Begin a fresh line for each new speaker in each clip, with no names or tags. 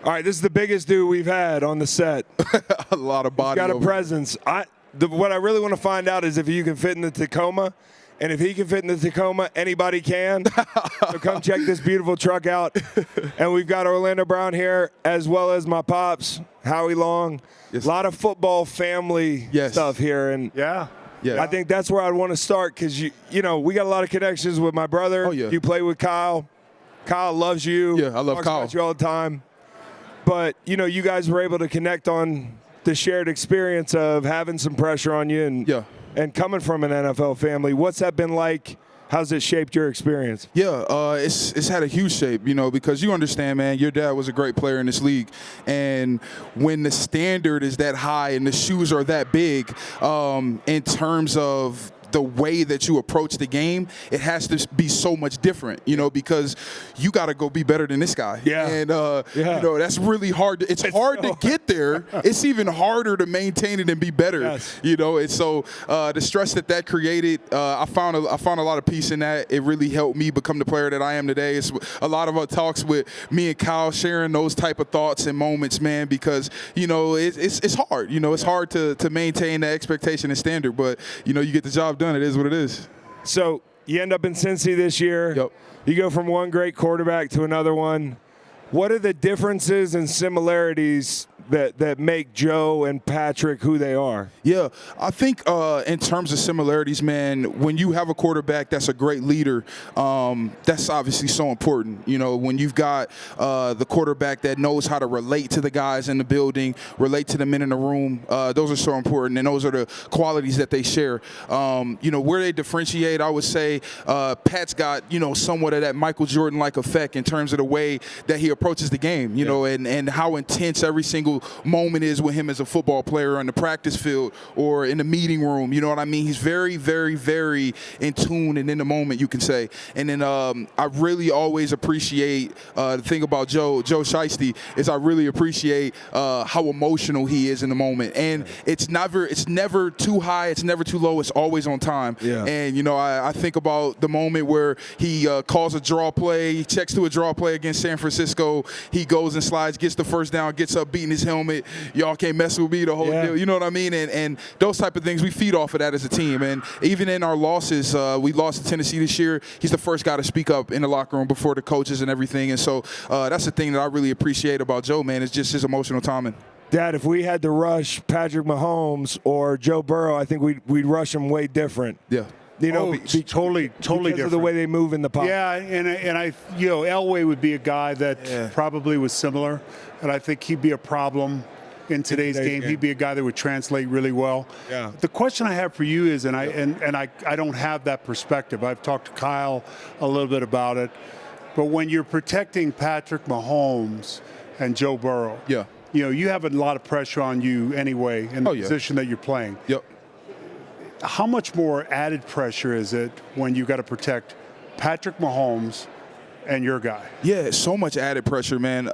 All right, this is the biggest dude we've had on the set.
A lot of body.
He's got a presence. What I really want to find out is if you can fit in the Tacoma. And if he can fit in the Tacoma, anybody can. So come check this beautiful truck out. And we've got Orlando Brown here, as well as my pops, Howie Long. Yes. A lot of football family stuff here. And
yeah.
I think that's where I'd want to start because, you know, we got a lot of connections with my brother.
Oh, yeah.
You play with Kyle. Kyle loves you.
Yeah, I love
Talks
Kyle.
about you all the time. But, you know, you guys were able to connect on the shared experience of having some pressure on you and coming from an NFL family. What's that been like? How's it shaped your experience?
Yeah, it's had a huge shape, you know, because you understand, man, your dad was a great player in this league. And when the standard is that high and the shoes are that big, in terms of the way that you approach the game, it has to be so much different, you know, because you got to go be better than this guy.
Yeah.
And, you know, that's really hard. It's hard to get there. It's even harder to maintain it and be better, you know. And so the stress that created, I found a lot of peace in that. It really helped me become the player that I am today. It's a lot of our talks with me and Kyle sharing those type of thoughts and moments, man, because, you know, it's hard. You know, it's hard to maintain that expectation and standard, but, you know, you get the job done. It is what it is.
So you end up in Cincy this year.
Yep.
You go from one great quarterback to another one. What are the differences and similarities that make Joe and Patrick who they are? Yeah,
I think in terms of similarities, man, when you have a quarterback that's a great leader, that's obviously so important. You know, when you've got the quarterback that knows how to relate to the guys in the building, relate to the men in the room, those are so important, and those are the qualities that they share. You know, where they differentiate, I would say Pat's got, you know, somewhat of that Michael Jordan-like effect in terms of the way that he approaches the game, you know, and how intense every single moment is with him as a football player on the practice field or in the meeting room. You know what I mean? He's very, very, very in tune and in the moment, you can say. And then I really always appreciate the thing about Joe Shiesty is I really appreciate how emotional he is in the moment. And it's never too high, it's never too low, it's always on time.
Yeah.
And, you know, I think about the moment where he calls a draw play, he checks to a draw play against San Francisco, he goes and slides, gets the first down, gets up beating his helmet. Y'all can't mess with me, the whole deal. You know what I mean? And those type of things, we feed off of that as a team. And even in our losses, we lost to Tennessee this year. He's the first guy to speak up in the locker room before the coaches and everything. And so that's the thing that I really appreciate about Joe, man. It's just his emotional timing.
Dad, if we had to rush Patrick Mahomes or Joe Burrow, I think we'd rush him way different.
Yeah.
You know,
totally different.
Of the way they move in the pocket.
Yeah, and I, you know, Elway would be a guy that probably was similar, and I think he'd be a problem in today's game. He'd be a guy that would translate really well.
Yeah.
The question I have for you is, and I don't have that perspective. I've talked to Kyle a little bit about it, but when you're protecting Patrick Mahomes and Joe Burrow, you know, you have a lot of pressure on you anyway in the position that you're playing.
Yep.
How much more added pressure is it when you got to protect Patrick Mahomes and your guy?
Yeah, so much added pressure, man.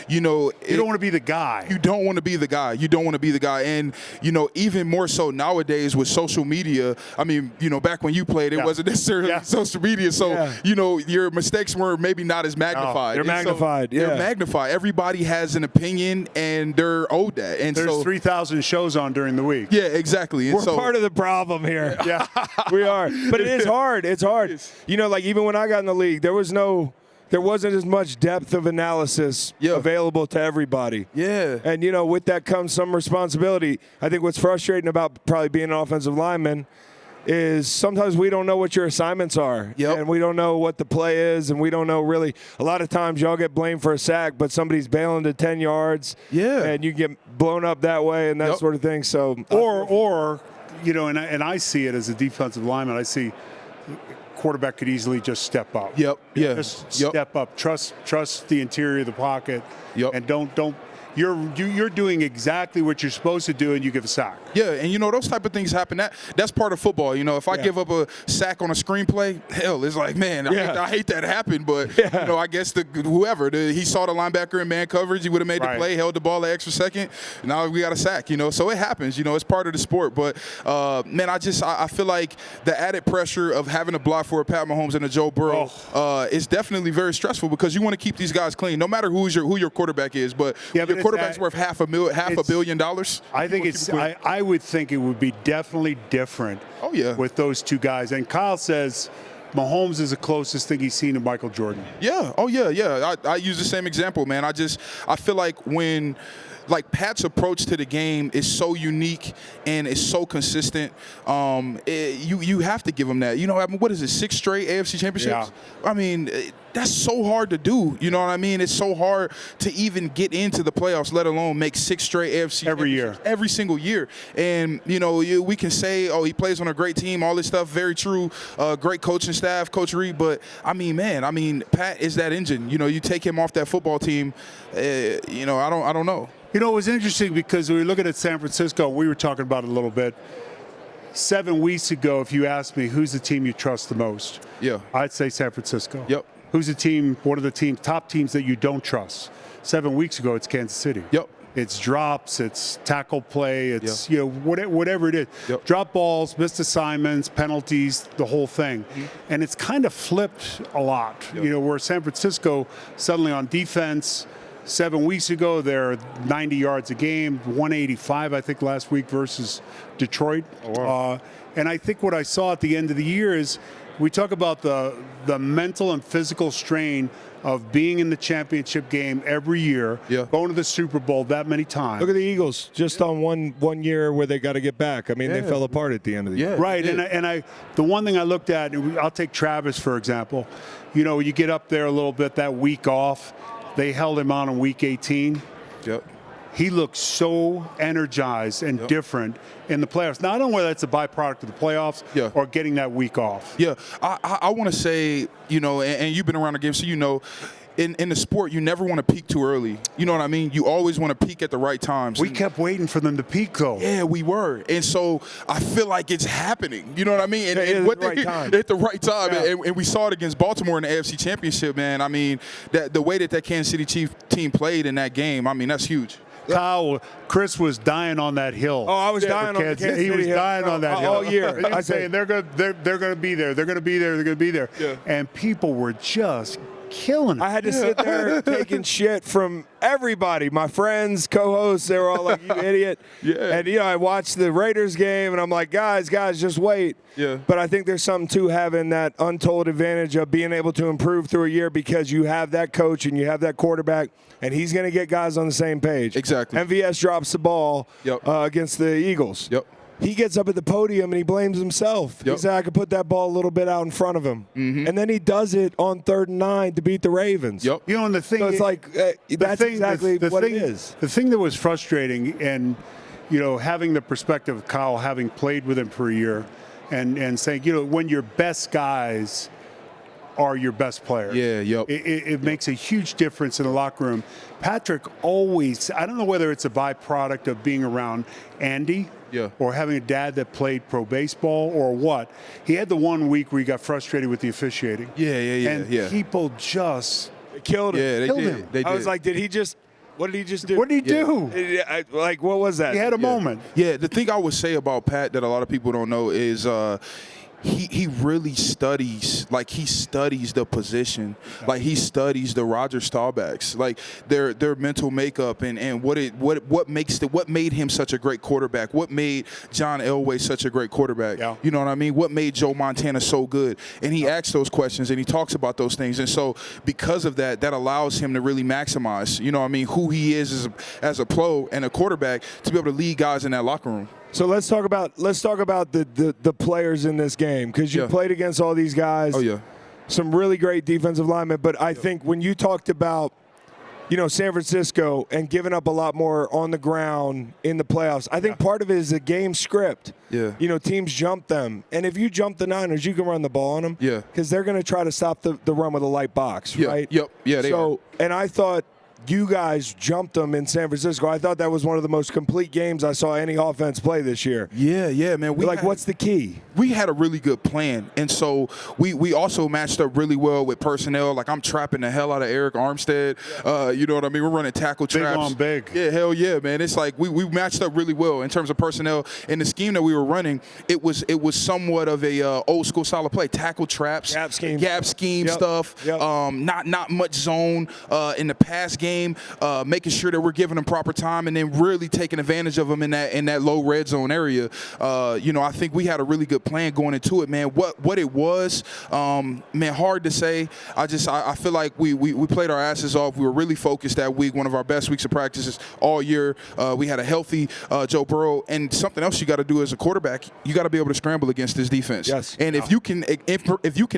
You know,
you don't want to be the guy.
You don't want to be the guy. You don't want to be the guy. And, you know, even more so nowadays with social media, I mean, you know, back when you played, it wasn't necessarily social media. So, you know, your mistakes were maybe not as magnified.
They're magnified,
They're magnified. Everybody has an opinion, and they're owed that. And
there's 3,000 shows on during the week.
Yeah, exactly. And
we're part of the problem here.
Yeah,
we are. But it is hard. It's hard. You know, like even when I got in the league, there wasn't as much depth of analysis available to everybody.
Yeah.
And, you know, with that comes some responsibility. I think what's frustrating about probably being an offensive lineman is sometimes we don't know what your assignments are. And we don't know what the play is, and we don't know really. A lot of times y'all get blamed for a sack, but somebody's bailing to 10 yards. And you get blown up that way and that sort of thing. So
Or you know, and I see it as a defensive lineman. I see quarterback could easily just step up. Just step up. Trust the interior of the pocket. And don't. You're doing exactly what you're supposed to do, and you give a sack.
Yeah, and you know those type of things happen. That's part of football. You know, if I give up a sack on a screenplay, hell, it's like, man, I hate that happened. But you know, I guess he saw the linebacker in man coverage, he would have made the play, held the ball an extra second. Now we got a sack. You know, so it happens. You know, it's part of the sport. But man, I feel like the added pressure of having to block for a Pat Mahomes and a Joe Burrow, it's definitely very stressful because you want to keep these guys clean, no matter who your quarterback is. But your quarterback's worth $500 million.
I think I would think it would be definitely different.
Oh yeah,
with those two guys. And Kyle says Mahomes is the closest thing he's seen to Michael Jordan.
Yeah. Oh yeah. I use the same example, man. I feel like when. Like Pat's approach to the game is so unique and it's so consistent. You have to give him that. You know, I mean, what is it? 6 straight AFC championships. Yeah. I mean, that's so hard to do. You know what I mean? It's so hard to even get into the playoffs, let alone make 6 straight AFC every single year. And you know, we can say, oh, he plays on a great team, all this stuff. Very true. Great coaching staff, Coach Reed. But I mean, man, Pat is that engine. You know, you take him off that football team. You know, I don't know.
You know, it was interesting because we were looking at San Francisco. We were talking about it a little bit. 7 weeks ago, if you asked me who's the team you trust the most, I'd say San Francisco.
Yep.
Who's the team? What are the top teams that you don't trust? 7 weeks ago, it's Kansas City.
Yep.
It's drops, it's tackle play, it's you know whatever it is. Yep. Drop balls, missed assignments, penalties, the whole thing. Mm-hmm. And it's kind of flipped a lot. Yep. You know, where San Francisco suddenly on defense. 7 weeks ago, they're 90 yards a game, 185, I think, last week versus Detroit. Oh, wow. And I think what I saw at the end of the year is we talk about the mental and physical strain of being in the championship game every year, going to the Super Bowl that many times.
Look at the Eagles, just on one year where they got to get back. I mean, they fell apart at the end of the year.
Right, and the one thing I looked at, I'll take Travis, for example. You know, you get up there a little bit, that week off. They held him on in week 18.
Yep.
He looked so energized and different in the playoffs. Now, I don't know whether that's a byproduct of the playoffs or getting that week off.
Yeah, I want to say, you know, and you've been around the game, so you know, in the sport, you never want to peak too early. You know what I mean? You always want to peak at the right times.
We kept waiting for them to peak, though.
Yeah, we were. And so I feel like it's happening. You know what I mean? And
at the right time.
At the right time. Yeah. And we saw it against Baltimore in the AFC Championship, man. I mean, the way that Kansas City Chiefs team played in that game, I mean, that's huge.
Kyle, Chris was dying on that hill.
Oh, I was dying on the Kansas City
He was dying on that hill
all year.
I was saying they're going to be there. They're going to be there. They're going to be there. Yeah. And people were just killing it.
I had to sit there taking shit from everybody. My friends, co-hosts, they were all like, you idiot. Yeah. And, you know, I watched the Raiders game, and I'm like, guys, just wait. Yeah. But I think there's something to having that untold advantage of being able to improve through a year because you have that coach and you have that quarterback, and he's going to get guys on the same page.
Exactly.
MVS drops the ball against the Eagles.
Yep.
He gets up at the podium and he blames himself. He said, I could put that ball a little bit out in front of him. Mm-hmm. And then he does it on 3rd and 9 to beat the Ravens.
Yep.
You know, and the thing,
so it's like, that's exactly what it is.
The thing that was frustrating, and, you know, having the perspective of Kyle, having played with him for a year, and saying, you know, when your best guys are your best players.
Yeah, yep.
It makes a huge difference in the locker room. Patrick always, I don't know whether it's a byproduct of being around Andy or having a dad that played pro baseball or what. He had the 1 week where he got frustrated with the officiating. And people just
killed him.
Yeah, they did. They did.
I was like, what did he just do?
What did he do?
Like, what was that?
He had a moment.
Yeah, the thing I would say about Pat that a lot of people don't know is he really studies, like he studies the position, like he studies the Roger Staubachs, like their mental makeup and what made him such a great quarterback, what made John Elway such a great quarterback. Yeah. You know what I mean? What made Joe Montana so good? And he asks those questions and he talks about those things. And so because of that allows him to really maximize, you know what I mean, who he is as a pro and a quarterback to be able to lead guys in that locker room.
So let's talk about the players in this game, because you played against all these guys.
Oh, yeah.
Some really great defensive linemen. But I think when you talked about, you know, San Francisco and giving up a lot more on the ground in the playoffs, I think part of it is the game script.
Yeah.
You know, teams jump them. And if you jump the Niners, you can run the ball on them. Yeah. Because they're going to try to stop the run with a light box, right?
Yep. Yeah, they are.
And I thought, you guys jumped them in San Francisco. I thought that was one of the most complete games I saw any offense play this year.
Yeah, man.
What's the key?
We had a really good plan, and so we also matched up really well with personnel. Like, I'm trapping the hell out of Eric Armstead. You know what I mean? We're running tackle traps.
Big on big.
Yeah, hell yeah, man. It's like we matched up really well in terms of personnel. And the scheme that we were running, it was somewhat of a old school style of play. Tackle traps, gap scheme stuff.
Yep.
Not much zone in the pass game. Making sure that we're giving them proper time, and then really taking advantage of them in that low red zone area. I think we had a really good plan going into it, man. What it was, man, hard to say. I feel like we played our asses off. We were really focused that week, one of our best weeks of practices all year. We had a healthy Joe Burrow, and something else you got to do as a quarterback, you got to be able to scramble against this defense.
Yes.
And if you can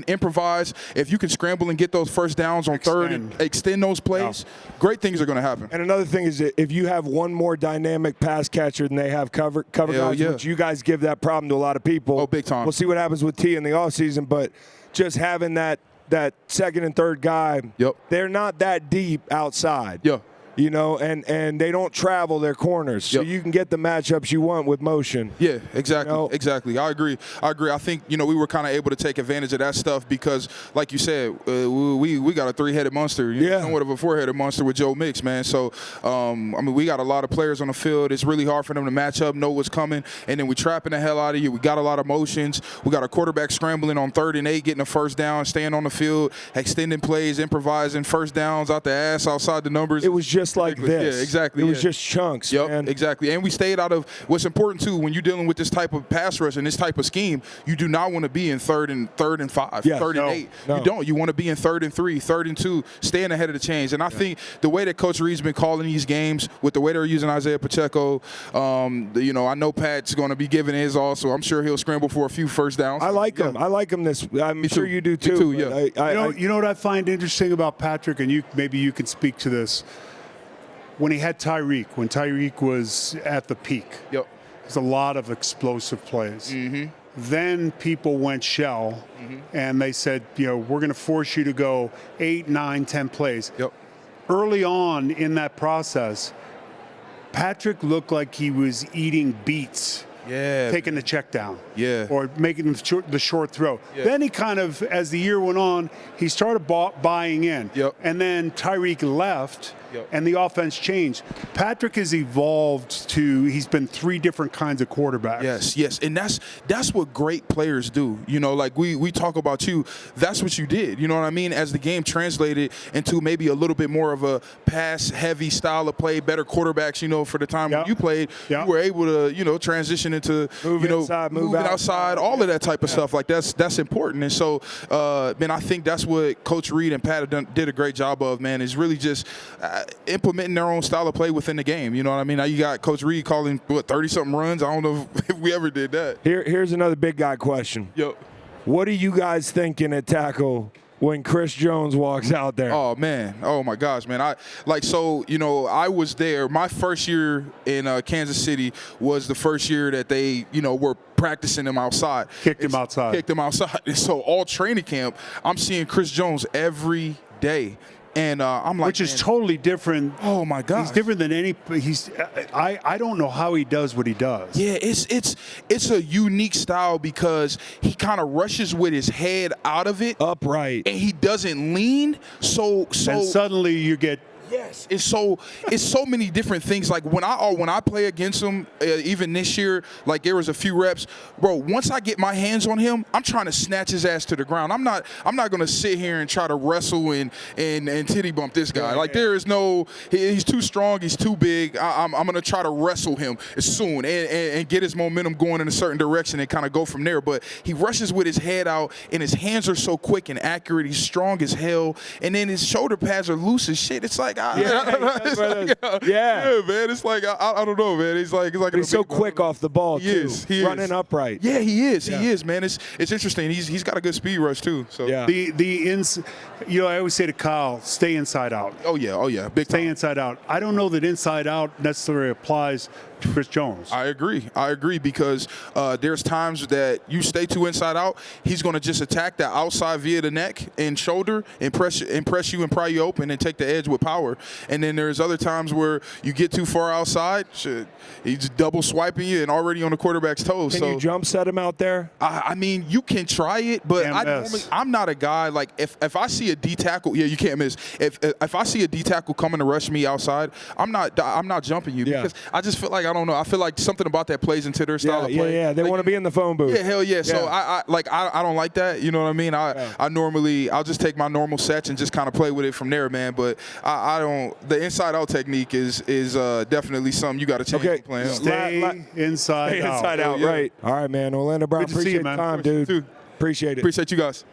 improvise, if you can scramble and get those first downs on third and extend those plays, great things are going to happen.
And another thing is that if you have one more dynamic pass catcher than they have cover guys, which you guys give that problem to a lot of people.
Oh, big time.
We'll see what happens with T in the offseason, but just having that second and third guy, they're not that deep outside.
Yeah.
And they don't travel their corners, so you can get the matchups you want with motion.
Yeah, exactly. Exactly. I agree. I think, we were kind of able to take advantage of that stuff because, like you said, we got a three-headed monster. Somewhat of a four-headed monster with Joe Mix, man. So, we got a lot of players on the field. It's really hard for them to match up, know what's coming, and then we trapping the hell out of you. We got a lot of motions. We got a quarterback scrambling on 3rd and 8, getting a first down, staying on the field, extending plays, improvising, first downs out the ass, outside the numbers.
It was just like this.
Yeah, exactly.
It was just chunks, man.
Exactly. And we stayed out of what's important too when you're dealing with this type of pass rush and this type of scheme. You do not want to be in third and 5, 3rd and 8.
No.
You don't. You want to be in 3rd and 3, 3rd and 2, staying ahead of the chains. And I think the way that Coach Reed's been calling these games, with the way they're using Isaiah Pacheco, I know Pat's going to be giving his also. I'm sure he'll scramble for a few first downs.
I like him. I like him this. I'm sure you do too.
Me too. Yeah.
You know what I find interesting about Patrick, and maybe you can speak to this. When he had Tyreek, when Tyreek was at the peak, there's a lot of explosive plays.
Mm-hmm.
Then people went shell, and they said, we're going to force you to go 8, 9, 10 plays. Early on in that process, Patrick looked like he was eating beets. Taking the check down. Or making the short throw. Then he kind of, as the year went on, he started buying in. And then Tyreek left, and the offense changed. Patrick has evolved to, he's been 3 different kinds of quarterbacks.
Yes. And that's what great players do. Like we talk about you, that's what you did. You know what I mean? As the game translated into maybe a little bit more of a pass-heavy style of play, better quarterbacks, for the time when you played, you were able to, transition into, moving outside, all of that type of stuff. Like that's important. And so, man, I think that's what Coach Reed and Pat did a great job of, man, is really just implementing their own style of play within the game. You know what I mean? Now you got Coach Reed calling 30-something runs. I don't know if we ever did that.
Here's another big guy question. What are you guys thinking at tackle when Chris Jones walks out there?
Oh, man. Oh, my gosh, man. I was there. My first year in Kansas City was the first year that they, were practicing him outside.
Kicked him outside.
And so all training camp, I'm seeing Chris Jones every day. And I'm like,
which is totally different.
Oh my God,
he's different than any. I don't know how he does what he does.
Yeah, it's a unique style because he kind of rushes with his head out of it,
upright,
and he doesn't lean. So
and suddenly you get.
Yes, it's so many different things. Like when I play against him, even this year, like there was a few reps, bro. Once I get my hands on him, I'm trying to snatch his ass to the ground. I'm not gonna sit here and try to wrestle and titty bump this guy. Like there is no, he's too strong, he's too big. I'm gonna try to wrestle him soon and get his momentum going in a certain direction and kind of go from there. But he rushes with his head out, and his hands are so quick and accurate. He's strong as hell, and then his shoulder pads are loose as shit. It's like.
Yeah,
man. It's like I don't know, man. He's
so quick off the ball too.
He
running
is.
Upright.
Yeah, he is. He is, man. It's interesting. He's got a good speed rush too. So
I always say to Kyle, stay inside out.
Oh yeah, big time.
Stay inside out. I don't know that inside out necessarily applies Chris Jones.
I agree because there's times that you stay too inside out, he's going to just attack that outside via the neck and shoulder and press you and pry you open and take the edge with power. And then there's other times where you get too far outside, he's double swiping you and already on the quarterback's toes.
Can you jump set him out there?
I mean, you can try it, but I'm not a guy like if I see a D tackle, you can't miss. If I see a D tackle coming to rush me outside, I'm not jumping you because I just feel like I don't know. I feel like something about that plays into their style of play.
Yeah, they want to be in the phone booth.
Yeah, hell yeah. So I don't like that. You know what I mean? I'll just take my normal sets and just kind of play with it from there, man. But I don't. The inside out technique is definitely something you got to change. Playing.
Stay inside out.
Right. All right, man. Orlando Brown, appreciate the time, dude. Appreciate it.
Appreciate you guys.